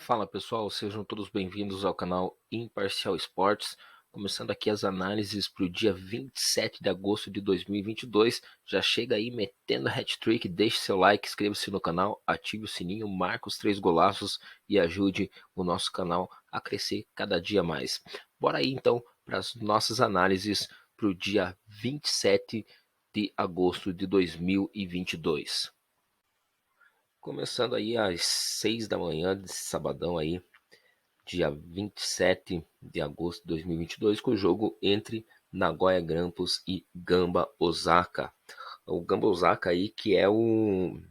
Fala pessoal, sejam todos bem-vindos ao canal Imparcial Esportes. Começando aqui as análises para o dia 27 de agosto de 2022. Já chega aí metendo hat-trick, deixe seu like, inscreva-se no canal, ative o sininho, marque os 3 golaços e ajude o nosso canal a crescer cada dia mais. Bora aí então para as nossas análises para o dia 27 de agosto de 2022. Começando aí às 6 da manhã de sabadão aí, dia 27 de agosto de 2022, com o jogo entre Nagoya Grampus e Gamba Osaka. O Gamba Osaka aí que é o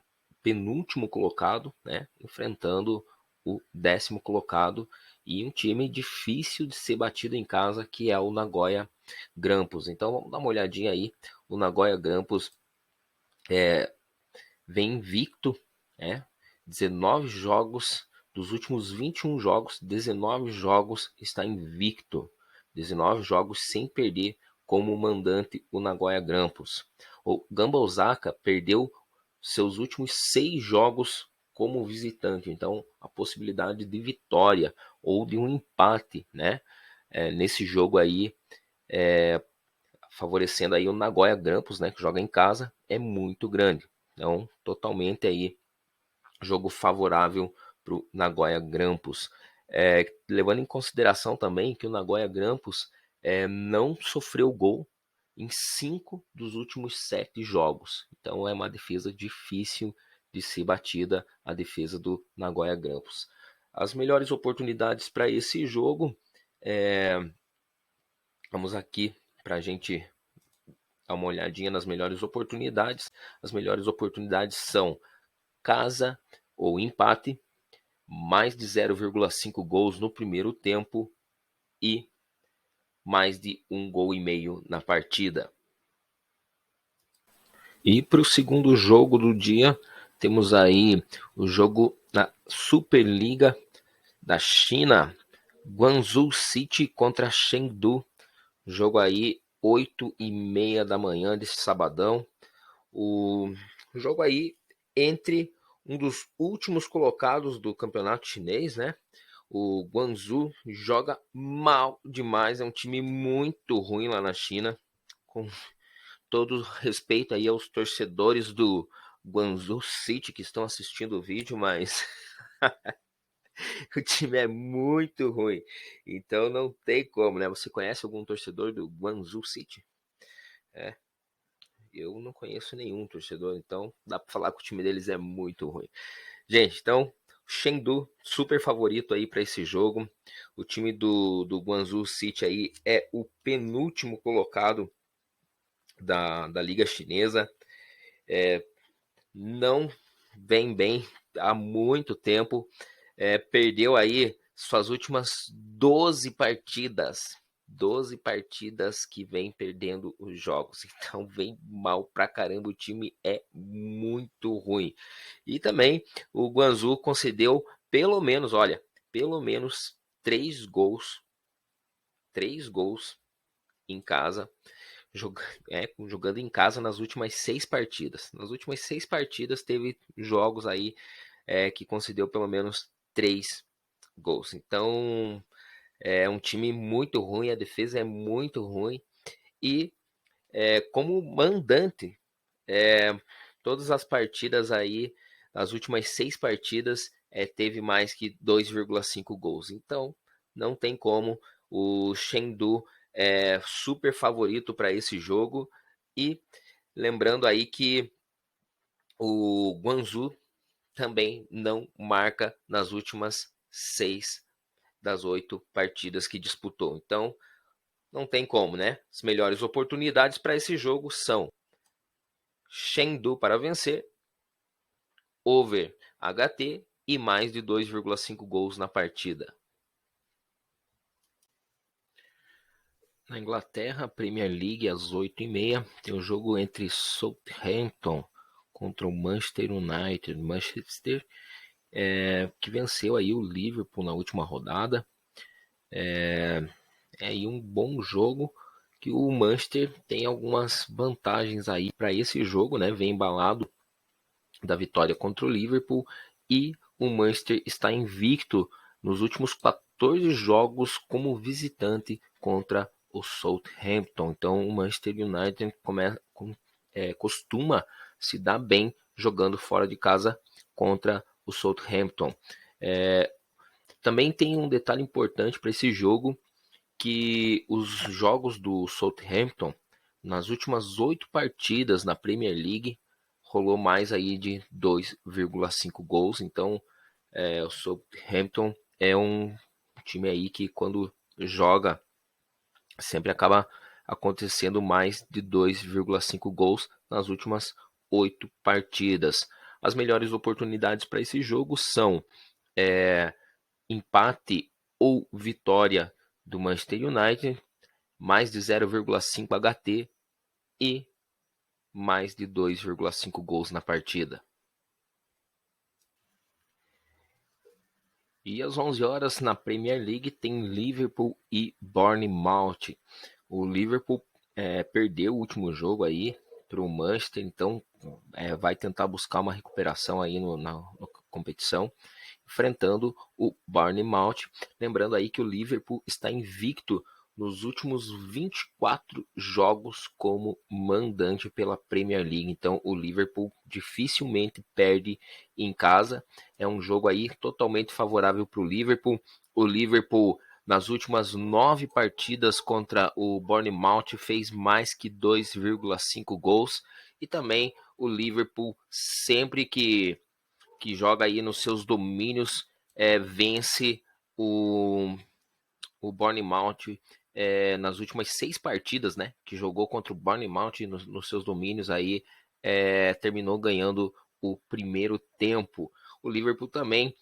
penúltimo colocado, né, enfrentando o 10º colocado e um time difícil de ser batido em casa, que é o Nagoya Grampus. Então vamos dar uma olhadinha aí. O Nagoya Grampus vem invicto, né? 19 jogos dos últimos 21 jogos, 19 jogos está invicto. 19 jogos sem perder como mandante o Nagoya Grampus. O Gamba Osaka perdeu seus últimos 6 jogos como visitante, então a possibilidade de vitória ou de um empate, né? Nesse jogo aí, favorecendo aí o Nagoya Grampus, né, que joga em casa, é muito grande. Então, totalmente aí jogo favorável para o Nagoya Grampus. Levando em consideração também que o Nagoya Grampus não sofreu gol em 5 dos últimos 7 jogos. Então é uma defesa difícil de ser batida, a defesa do Nagoya Grampus. As melhores oportunidades para esse jogo, vamos aqui para a gente dar uma olhadinha nas melhores oportunidades. As melhores oportunidades são casa ou empate, mais de 0,5 gols no primeiro tempo e mais de 1,5 gol na partida. E para o segundo jogo do dia, temos aí o jogo na Superliga da China, Guangzhou City contra Chengdu. Jogo aí 8h30 da manhã desse sabadão. O jogo aí entre um dos últimos colocados do campeonato chinês, né? O Guangzhou joga mal demais, é um time muito ruim lá na China. Com todo respeito aí aos torcedores do Guangzhou City que estão assistindo o vídeo, mas o time é muito ruim. Então não tem como, né? Você conhece algum torcedor do Guangzhou City? Eu não conheço nenhum torcedor, então dá para falar que o time deles é muito ruim. Gente, então, Chengdu, super favorito aí para esse jogo. O time do Guangzhou City aí é o penúltimo colocado da Liga Chinesa. Não vem bem há muito tempo. Perdeu aí suas últimas 12 partidas. 12 partidas que vem perdendo os jogos. Então vem mal pra caramba. O time é muito ruim. E também o Guangzhou concedeu pelo menos, olha, pelo menos 3 gols. 3 gols em casa. Jogando em casa nas últimas 6 partidas. Nas últimas 6 partidas teve jogos aí que concedeu pelo menos 3 gols. Então é um time muito ruim, a defesa é muito ruim. E como mandante, todas as partidas aí, as últimas 6 partidas, teve mais que 2,5 gols. Então não tem como. O Chengdu é super favorito para esse jogo. E lembrando aí que o Guangzhou também não marca nas últimas 6 das 8 partidas que disputou. Então não tem como, né? As melhores oportunidades para esse jogo são Chengdu para vencer, over HT e mais de 2,5 gols na partida. Na Inglaterra, Premier League às 8h30, tem o jogo entre Southampton contra o Manchester United. Manchester que venceu aí o Liverpool na última rodada. É aí um bom jogo que o Manchester tem algumas vantagens aí para esse jogo, né? Vem embalado da vitória contra o Liverpool e o Manchester está invicto nos últimos 14 jogos como visitante contra o Southampton. Então o Manchester United costuma se dar bem jogando fora de casa contra o Southampton. Também tem um detalhe importante para esse jogo, que os jogos do Southampton, nas últimas 8 partidas na Premier League, rolou mais aí de 2,5 gols. Então o Southampton é um time aí que quando joga sempre acaba acontecendo mais de 2,5 gols nas últimas 8 partidas. As melhores oportunidades para esse jogo são empate ou vitória do Manchester United, mais de 0,5 HT e mais de 2,5 gols na partida. E às 11 horas na Premier League tem Liverpool e Bournemouth. O Liverpool perdeu o último jogo aí para o Manchester, então vai tentar buscar uma recuperação aí na competição, enfrentando o Bournemouth. Lembrando aí que o Liverpool está invicto nos últimos 24 jogos como mandante pela Premier League. Então o Liverpool dificilmente perde em casa. É um jogo aí totalmente favorável para o Liverpool. O Liverpool, nas últimas 9 partidas contra o Bournemouth, fez mais que 2,5 gols. E também o Liverpool, sempre que joga aí nos seus domínios, vence o Bournemouth nas últimas 6 partidas, né, que jogou contra o Bournemouth nos seus domínios, aí terminou ganhando o primeiro tempo. O Liverpool também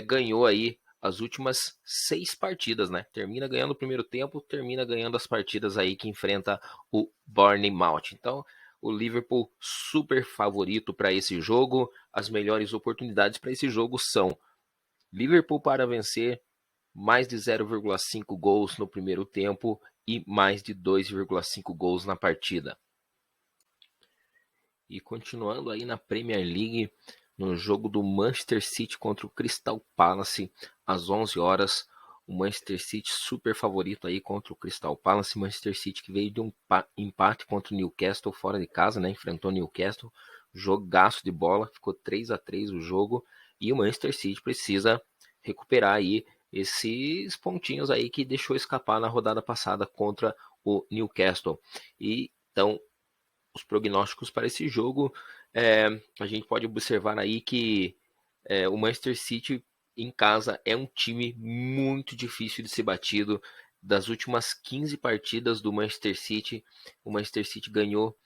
ganhou aí as últimas 6 partidas, né? Termina ganhando o primeiro tempo, termina ganhando as partidas aí que enfrenta o Bournemouth. Então, o Liverpool super favorito para esse jogo. As melhores oportunidades para esse jogo são Liverpool para vencer, mais de 0,5 gols no primeiro tempo e mais de 2,5 gols na partida. E continuando aí na Premier League, no jogo do Manchester City contra o Crystal Palace, às 11 horas, o Manchester City super favorito aí contra o Crystal Palace. Manchester City que veio de um empate contra o Newcastle fora de casa, né? Enfrentou o Newcastle, jogaço de bola, ficou 3-3 o jogo, e o Manchester City precisa recuperar aí esses pontinhos aí que deixou escapar na rodada passada contra o Newcastle. E então os prognósticos para esse jogo, a gente pode observar aí que o Manchester City em casa é um time muito difícil de ser batido. Das últimas 15 partidas do Manchester City, o Manchester City ganhou,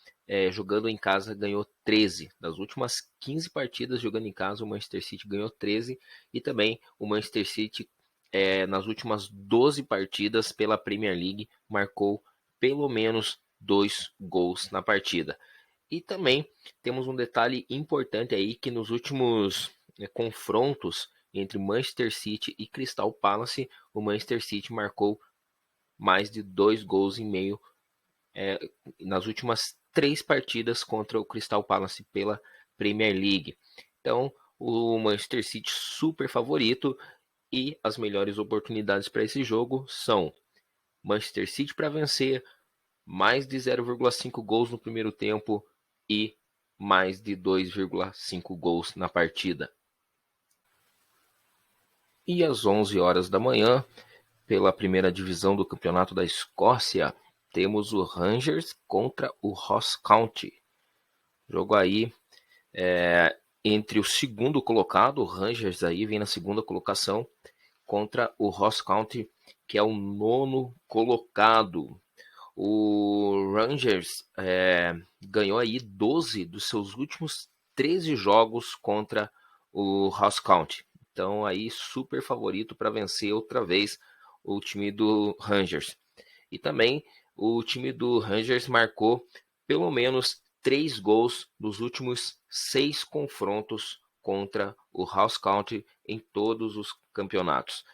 jogando em casa, ganhou 13. Das últimas 15 partidas jogando em casa, o Manchester City ganhou 13. E também o Manchester City, nas últimas 12 partidas pela Premier League, marcou pelo menos 2 gols na partida. E também temos um detalhe importante aí, que nos últimos confrontos entre Manchester City e Crystal Palace, o Manchester City marcou mais de 2 gols e meio nas últimas 3 partidas contra o Crystal Palace pela Premier League. Então, o Manchester City super favorito, e as melhores oportunidades para esse jogo são Manchester City para vencer, mais de 0,5 gols no primeiro tempo e mais de 2,5 gols na partida. E às 11 horas da manhã, pela primeira divisão do Campeonato da Escócia, temos o Rangers contra o Ross County. Jogo aí entre o segundo colocado, o Rangers aí vem na segunda colocação, contra o Ross County, que é o nono colocado. O Rangers ganhou aí 12 dos seus últimos 13 jogos contra o Ross County. Então aí super favorito para vencer outra vez o time do Rangers. E também o time do Rangers marcou pelo menos 3 gols nos últimos 6 confrontos contra o Ross County em todos os campeonatos.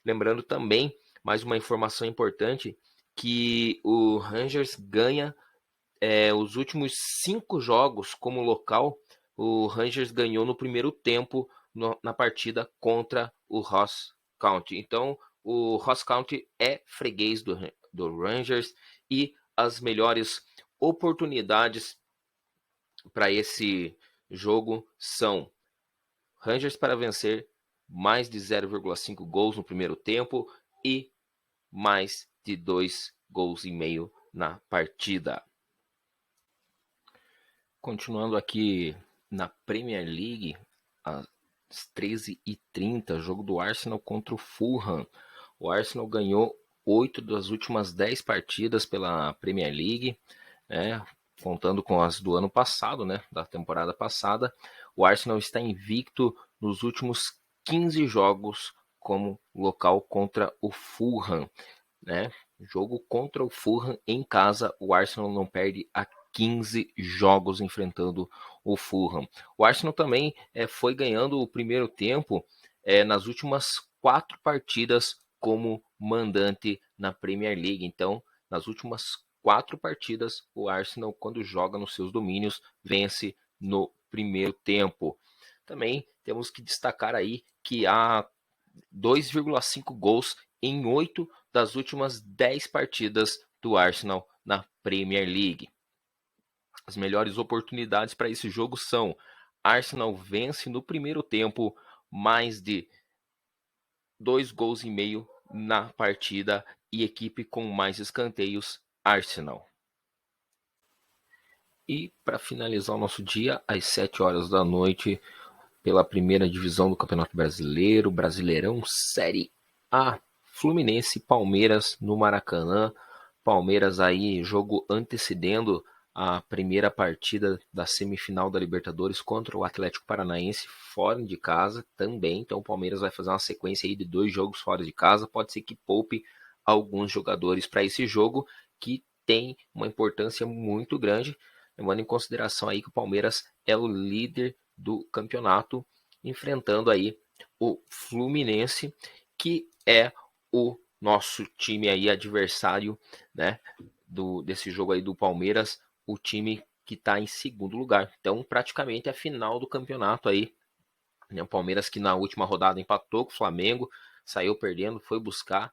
Lembrando também, mais uma informação importante, que o Rangers ganha os últimos 5 jogos como local. O Rangers ganhou no primeiro tempo na partida contra o Ross County. Então, o Ross County é freguês do Rangers e as melhores oportunidades para esse jogo são Rangers para vencer, mais de 0,5 gols no primeiro tempo e mais de 2 gols e meio na partida. Continuando aqui na Premier League, às 13h30, jogo do Arsenal contra o Fulham. O Arsenal ganhou 8 das últimas 10 partidas pela Premier League, né? Contando com as do ano passado, né? Da temporada passada. O Arsenal está invicto nos últimos 15 jogos como local contra o Fulham, né? Jogo contra o Fulham em casa, o Arsenal não perde há 15 jogos enfrentando o Fulham. O Arsenal também foi ganhando o primeiro tempo nas últimas 4 partidas como mandante na Premier League. Então, nas últimas 4 partidas, o Arsenal, quando joga nos seus domínios, vence no primeiro tempo. Também temos que destacar aí que há 2,5 gols em 8 das últimas 10 partidas do Arsenal na Premier League. As melhores oportunidades para esse jogo são: Arsenal vence no primeiro tempo, mais de 2 gols e meio na partida, e equipe com mais escanteios, Arsenal. E para finalizar o nosso dia, às 7 horas da noite, pela primeira divisão do Campeonato Brasileiro, Brasileirão Série A, Fluminense e Palmeiras no Maracanã. Palmeiras aí, jogo antecedendo a primeira partida da semifinal da Libertadores contra o Atlético Paranaense fora de casa também. Então o Palmeiras vai fazer uma sequência aí de 2 jogos fora de casa. Pode ser que poupe alguns jogadores para esse jogo, que tem uma importância muito grande, levando em consideração aí que o Palmeiras é o líder do campeonato, enfrentando aí o Fluminense, que é o nosso time aí adversário, né, desse jogo aí do Palmeiras, o time que está em segundo lugar. Então, praticamente a final do campeonato aí, né? O Palmeiras que na última rodada empatou com o Flamengo, saiu perdendo, foi buscar,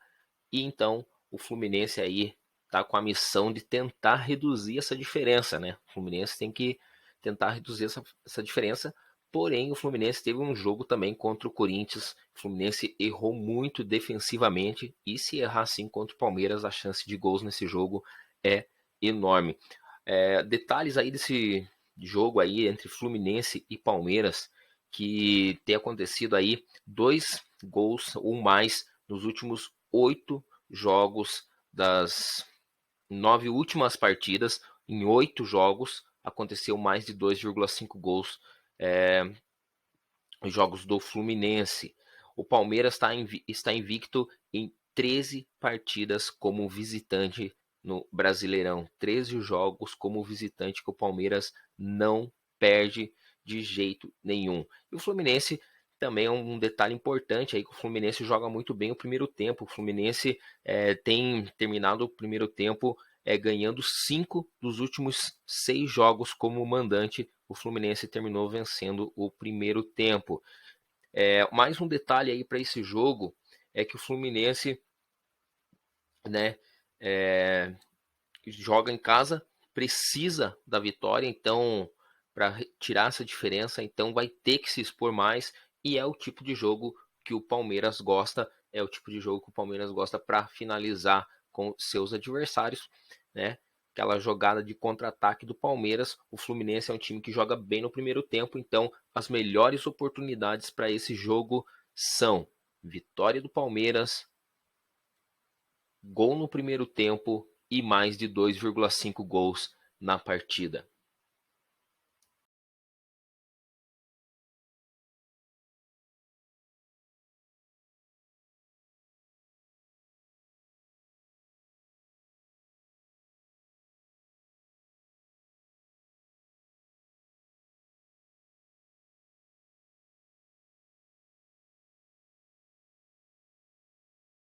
e então o Fluminense aí tá com a missão de tentar reduzir essa diferença, né? O Fluminense tem que tentar reduzir essa diferença. Porém, o Fluminense teve um jogo também contra o Corinthians. O Fluminense errou muito defensivamente, e se errar assim contra o Palmeiras, a chance de gols nesse jogo é enorme. Detalhes aí desse jogo aí entre Fluminense e Palmeiras, que tem acontecido aí 2 gols ou mais nos últimos 8 jogos das 9 últimas partidas. Em 8 jogos aconteceu mais de 2,5 gols nos jogos do Fluminense. O Palmeiras está invicto em 13 partidas como visitante no Brasileirão. 13 jogos como visitante que o Palmeiras não perde de jeito nenhum. E o Fluminense também é um detalhe importante aí, que o Fluminense joga muito bem o primeiro tempo. O Fluminense tem terminado o primeiro tempo ganhando 5 dos últimos 6 jogos como mandante. O Fluminense terminou vencendo o primeiro tempo. Mais um detalhe aí para esse jogo é que o Fluminense, né, joga em casa, precisa da vitória, então para tirar essa diferença, então vai ter que se expor mais, e é o tipo de jogo que o Palmeiras gosta, é o tipo de jogo que o Palmeiras gosta para finalizar com seus adversários, né? Aquela jogada de contra-ataque do Palmeiras. O Fluminense é um time que joga bem no primeiro tempo, então as melhores oportunidades para esse jogo são vitória do Palmeiras, gol no primeiro tempo e mais de 2,5 gols na partida.